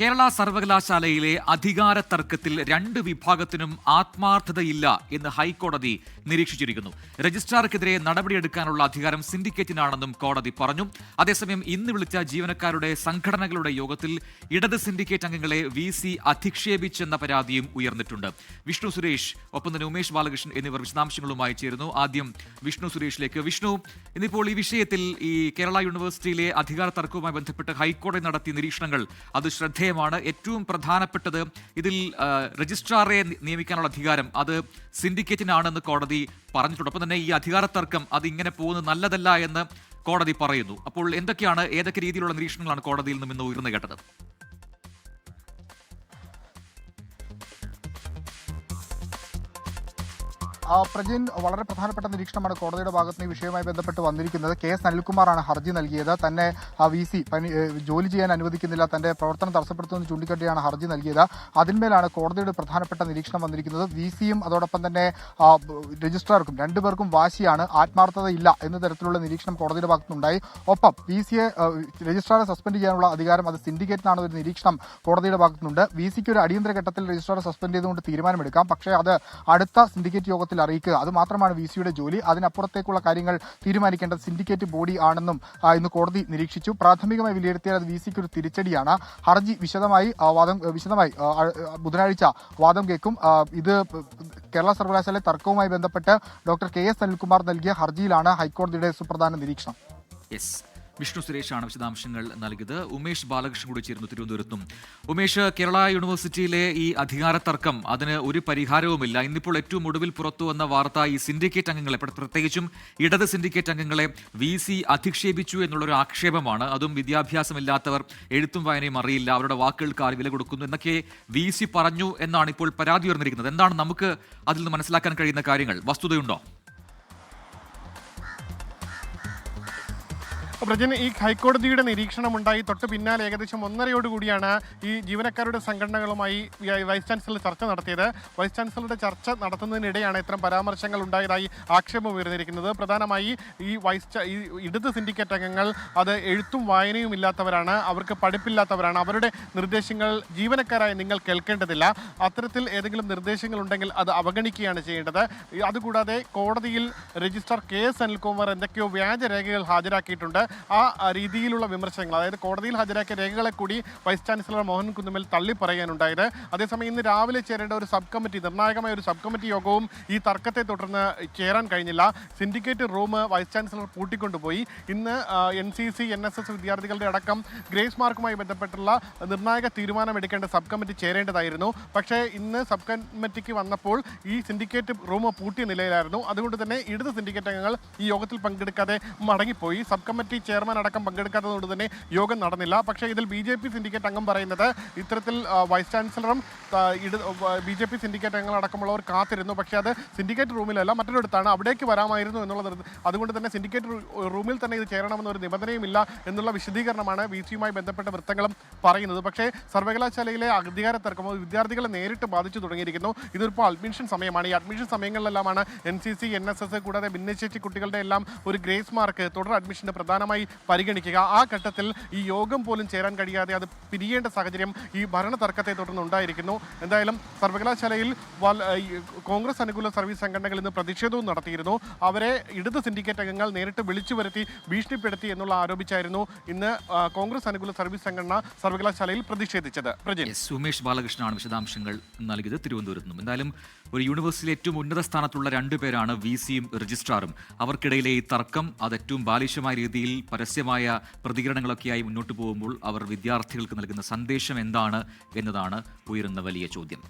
കേരള സർവകലാശാലയിലെ അധികാര തർക്കത്തിൽ രണ്ട് വിഭാഗത്തിനും ആത്മാർത്ഥതയില്ല എന്ന് ഹൈക്കോടതി നിരീക്ഷിച്ചിരിക്കുന്നു. രജിസ്ട്രാർക്കെതിരെ നടപടിയെടുക്കാനുള്ള അധികാരം സിൻഡിക്കേറ്റിനാണെന്നും കോടതി പറഞ്ഞു. അതേസമയം ഇന്ന് വിളിച്ച ജീവനക്കാരുടെ സംഘടനകളുടെ യോഗത്തിൽ ഇടത് സിൻഡിക്കേറ്റ് അംഗങ്ങളെ VC അധിക്ഷേപിച്ചെന്ന പരാതിയും ഉയർന്നിട്ടുണ്ട്. വിഷ്ണു സുരേഷ്, ഒപ്പം തന്നെ ഉമേഷ് ബാലകൃഷ്ണൻ എന്നിവർ വിശദാംശങ്ങളുമായി ചേരുന്നു. ആദ്യം വിഷ്ണു സുരേഷിലേക്ക്. വിഷ്ണു, ഇന്നിപ്പോൾ ഈ വിഷയത്തിൽ ഈ കേരള യൂണിവേഴ്സിറ്റിയിലെ അധികാര തർക്കവുമായി ബന്ധപ്പെട്ട് ഹൈക്കോടതി നടത്തിയ നിരീക്ഷണങ്ങൾ അത് ശ്രദ്ധേയമാണ്. ഏറ്റവും പ്രധാനപ്പെട്ടത് ഇതിൽ രജിസ്ട്രാറെ നിയമിക്കാനുള്ള അധികാരം അത് സിൻഡിക്കേറ്റിനാണെന്ന് കോടതി പറഞ്ഞിട്ടുണ്ട്. ഒപ്പം തന്നെ ഈ അധികാര തർക്കം അത് ഇങ്ങനെ പോകുന്നത് നല്ലതല്ല എന്ന് കോടതി പറയുന്നു. അപ്പോൾ ഏതൊക്കെ രീതിയിലുള്ള നിരീക്ഷണങ്ങളാണ് കോടതിയിൽ നിന്നും ഇന്ന് ഉയർന്നു കേട്ടത്? പ്രജിൻ, വളരെ പ്രധാനപ്പെട്ട നിരീക്ഷണമാണ് കോടതിയുടെ ഭാഗത്ത് നിന്ന് ഈ വിഷയവുമായി ബന്ധപ്പെട്ട് വന്നിരിക്കുന്നത്. KS അനിൽകുമാറാണ് ഹർജി നൽകിയത്. തന്നെ VC ജോലി ചെയ്യാൻ അനുവദിക്കുന്നില്ല, തന്റെ പ്രവർത്തനം തടസ്സപ്പെടുത്തുമെന്ന് ചൂണ്ടിക്കാട്ടിയാണ് ഹർജി നൽകിയത്. അതിന്മേലാണ് കോടതിയുടെ പ്രധാനപ്പെട്ട നിരീക്ഷണം വന്നിരിക്കുന്നത്. VCയും അതോടൊപ്പം തന്നെ രജിസ്ട്രാർക്കും രണ്ടുപേർക്കും വാശിയാണ്, ആത്മാർത്ഥതയില്ല എന്ന തരത്തിലുള്ള നിരീക്ഷണം കോടതിയുടെ ഭാഗത്തുനിന്നുണ്ടായി. ഒപ്പം VCയെ രജിസ്ട്രാറെ സസ്പെൻഡ് ചെയ്യാനുള്ള അധികാരം അത് സിൻഡിക്കേറ്റിനാണ് ഒരു നിരീക്ഷണം കോടതിയുടെ ഭാഗത്തുനിന്നുണ്ട്. VCക്ക് ഒരു അടിയന്തര ഘട്ടത്തിൽ രജിസ്ട്രാറെ സസ്പെൻഡ് ചെയ്തുകൊണ്ട് തീരുമാനമെടുക്കാം, പക്ഷേ അത് അടുത്ത സിൻഡിക്കേറ്റ് യോഗത്തിൽ അറിയിക്കുക, അത് മാത്രമാണ് VCയുടെ ജോലി. അതിനപ്പുറത്തേക്കുള്ള കാര്യങ്ങൾ തീരുമാനിക്കേണ്ടത് സിൻഡിക്കേറ്റ് ബോഡി ആണെന്നും ഇന്ന് കോടതി നിരീക്ഷിച്ചു. പ്രാഥമികമായി വിലയിരുത്തിയാൽ അത് VCക്ക് ഒരു തിരിച്ചടിയാണ്. ഹർജി വിശദമായി ബുധനാഴ്ച വാദം കേൾക്കും. ഇത് കേരള സർവകലാശാല തർക്കവുമായി ബന്ധപ്പെട്ട് ഡോക്ടർ KS അനിൽകുമാർ നൽകിയ ഹർജിയിലാണ് ഹൈക്കോടതിയുടെ സുപ്രധാന നിരീക്ഷണം. വിഷ്ണു സുരേഷാണ് വിശദാംശങ്ങൾ നൽകിയത്. ഉമേഷ് ബാലകൃഷ്ണൻ കൂടി ചേരുന്നു തിരുവനന്തപുരത്തും. ഉമേഷ്, കേരള യൂണിവേഴ്സിറ്റിയിലെ ഈ അധികാര തർക്കം അതിന് ഒരു പരിഹാരവുമില്ല. ഇന്നിപ്പോൾ ഏറ്റവും ഒടുവിൽ പുറത്തു വന്ന വാർത്ത ഈ സിൻഡിക്കേറ്റ് അംഗങ്ങളെ, പ്രത്യേകിച്ചും ഇടത് സിൻഡിക്കേറ്റ് അംഗങ്ങളെ VC അധിക്ഷേപിച്ചു എന്നുള്ളൊരു ആക്ഷേപമാണ്. അതും വിദ്യാഭ്യാസമില്ലാത്തവർ, എഴുത്തും വായനയും അറിയില്ല, അവരുടെ വാക്കുകൾക്ക് ആര് വില കൊടുക്കുന്നു എന്നൊക്കെ VC പറഞ്ഞു എന്നാണ് ഇപ്പോൾ പരാതി ഉയർന്നിരിക്കുന്നത്. എന്താണ് നമുക്ക് അതിൽ നിന്ന് മനസ്സിലാക്കാൻ കഴിയുന്ന കാര്യങ്ങൾ? വസ്തുതയുണ്ടോ? പ്രജൻ, ഈ ഹൈക്കോടതിയുടെ നിരീക്ഷണമുണ്ടായി തൊട്ട് പിന്നാലെ ഏകദേശം 1:30 ഈ ജീവനക്കാരുടെ സംഘടനകളുമായി വൈസ് ചാൻസലർ ചർച്ച നടത്തിയത്. വൈസ് ചാൻസലറുടെ ചർച്ച നടത്തുന്നതിനിടെയാണ് ഇത്തരം പരാമർശങ്ങൾ ഉണ്ടായതായി ആക്ഷേപം ഉയർന്നിരിക്കുന്നത്. പ്രധാനമായി ഈ ഇടത് സിൻഡിക്കേറ്റ് അംഗങ്ങൾ അത് എഴുത്തും വായനയും ഇല്ലാത്തവരാണ്, അവർക്ക് പഠിപ്പില്ലാത്തവരാണ്, അവരുടെ നിർദ്ദേശങ്ങൾ ജീവനക്കാരായി നിങ്ങൾ കേൾക്കേണ്ടതില്ല, അത്തരത്തിൽ ഏതെങ്കിലും നിർദ്ദേശങ്ങൾ ഉണ്ടെങ്കിൽ അത് അവഗണിക്കുകയാണ് ചെയ്യേണ്ടത്. അതുകൂടാതെ കോടതിയിൽ രജിസ്ട്രാർ KS അനിൽകുമാർ എന്തൊക്കെയോ വ്യാജരേഖകൾ ഹാജരാക്കിയിട്ടുണ്ട്. ആ രീതിയിലുള്ള വിമർശനങ്ങൾ, അതായത് കോടതിയിൽ ഹാജരാക്കിയ രേഖകളെ കൂടി വൈസ് ചാൻസലർ മോഹൻ കുന്നുമേൽ തള്ളി പറയാനുണ്ടായത്. അതേസമയം ഇന്ന് രാവിലെ ചേരേണ്ട ഒരു സബ് കമ്മിറ്റി, നിർണായകമായ ഒരു സബ് കമ്മിറ്റി യോഗവും ഈ തർക്കത്തെ തുടർന്ന് ചേരാൻ കഴിഞ്ഞില്ല. സിൻഡിക്കേറ്റ് റൂം വൈസ് ചാൻസലർ പൂട്ടിക്കൊണ്ടുപോയി. ഇന്ന് NCC NSS വിദ്യാർത്ഥികളുടെ അടക്കം ഗ്രേസ് മാർക്കുമായി ബന്ധപ്പെട്ടുള്ള നിർണായക തീരുമാനം എടുക്കേണ്ട സബ് കമ്മിറ്റി ചേരേണ്ടതായിരുന്നു. പക്ഷേ ഇന്ന് സബ് കമ്മിറ്റിക്ക് വന്നപ്പോൾ ഈ സിൻഡിക്കേറ്റ് റൂം പൂട്ടിയ നിലയിലായിരുന്നു. അതുകൊണ്ട് തന്നെ ഇടത് സിൻഡിക്കേറ്റ് അംഗങ്ങൾ ഈ യോഗത്തിൽ പങ്കെടുക്കാതെ മടങ്ങിപ്പോയി. സബ് കമ്മിറ്റി ചെയർമാൻ അടക്കം പങ്കെടുക്കാത്തതുകൊണ്ട് തന്നെ യോഗം നടന്നില്ല. പക്ഷേ ഇതിൽ BJP സിൻഡിക്കേറ്റ് അംഗം പറയുന്നത് ഇത്തരത്തിൽ വൈസ് ചാൻസലറും BJP സിൻഡിക്കേറ്റ് അംഗങ്ങളടക്കമുള്ളവർ കാത്തിരുന്നു. പക്ഷേ അത് സിൻഡിക്കേറ്റ് റൂമിലല്ല, മറ്റൊരിടത്താണ്, അവിടേക്ക് വരാമായിരുന്നു എന്നുള്ളത്. അതുകൊണ്ട് തന്നെ സിൻഡിക്കേറ്റ് റൂമിൽ തന്നെ ഇത് ചേരണമെന്നൊരു നിബന്ധനയുമില്ല എന്നുള്ള വിശദീകരണമാണ് VCയുമായി ബന്ധപ്പെട്ട വൃത്തങ്ങളും പറയുന്നത്. പക്ഷേ സർവകലാശാലയിലെ അധികാര തർക്കം വിദ്യാർത്ഥികളെ നേരിട്ട് ബാധിച്ചു തുടങ്ങിയിരിക്കുന്നു. ഇതിപ്പോൾ അഡ്മിഷൻ സമയമാണ്. ഈ അഡ്മിഷൻ സമയങ്ങളിലെല്ലാമാണ് NCC NSS കൂടാതെ ഭിന്നശേഷി കുട്ടികളുടെ എല്ലാം ഒരു ഗ്രേസ് മാർക്ക് തുടർ അഡ്മിഷന് പ്രധാനമായി പരിഗണിക്കുക. ആ ഘട്ടത്തിൽ ഈ യോഗം പോലും ചേരാൻ കഴിയാതെ അത് പിരിയേണ്ട സാഹചര്യം ഈ ഭരണ തർക്കത്തെ തുടർന്ന് ഉണ്ടായിരിക്കുന്നു. എന്തായാലും സർവകലാശാലയിൽ കോൺഗ്രസ് അനുകൂല സർവീസ് സംഘടനകൾ ഇന്ന് പ്രതിഷേധവും നടത്തിയിരുന്നു. അവരെ ഇടത് സിൻഡിക്കേറ്റ് അംഗങ്ങൾ നേരിട്ട് വിളിച്ചു വരുത്തി ഭീഷണിപ്പെടുത്തി എന്നുള്ള ആരോപിച്ചായിരുന്നു ഇന്ന് കോൺഗ്രസ് അനുകൂല സർവീസ് സംഘടന സർവകലാശാലയിൽ പ്രതിഷേധിച്ചത്. ഉമേഷ് ബാലകൃഷ്ണനാണ് വിശദാംശങ്ങൾ നൽകിയത് തിരുവനന്തപുരത്ത് നിന്നും. എന്തായാലും ഒരു യൂണിവേഴ്സിറ്റിയിലെ ഏറ്റവും ഉന്നത സ്ഥാനത്തുള്ള രണ്ടുപേരാണ് VCയും രജിസ്ട്രാറും. അവർക്കിടയിലെ ഈ തർക്കം അത് ഏറ്റവും ബാലിശമായ രീതിയിൽ പരസ്യമായ പ്രതികരണങ്ങളൊക്കെയായി മുന്നോട്ട് പോകുമ്പോൾ അവർ വിദ്യാർത്ഥികൾക്ക് നൽകുന്ന സന്ദേശം എന്താണ് എന്നതാണ് ഉയരുന്ന വലിയ ചോദ്യം.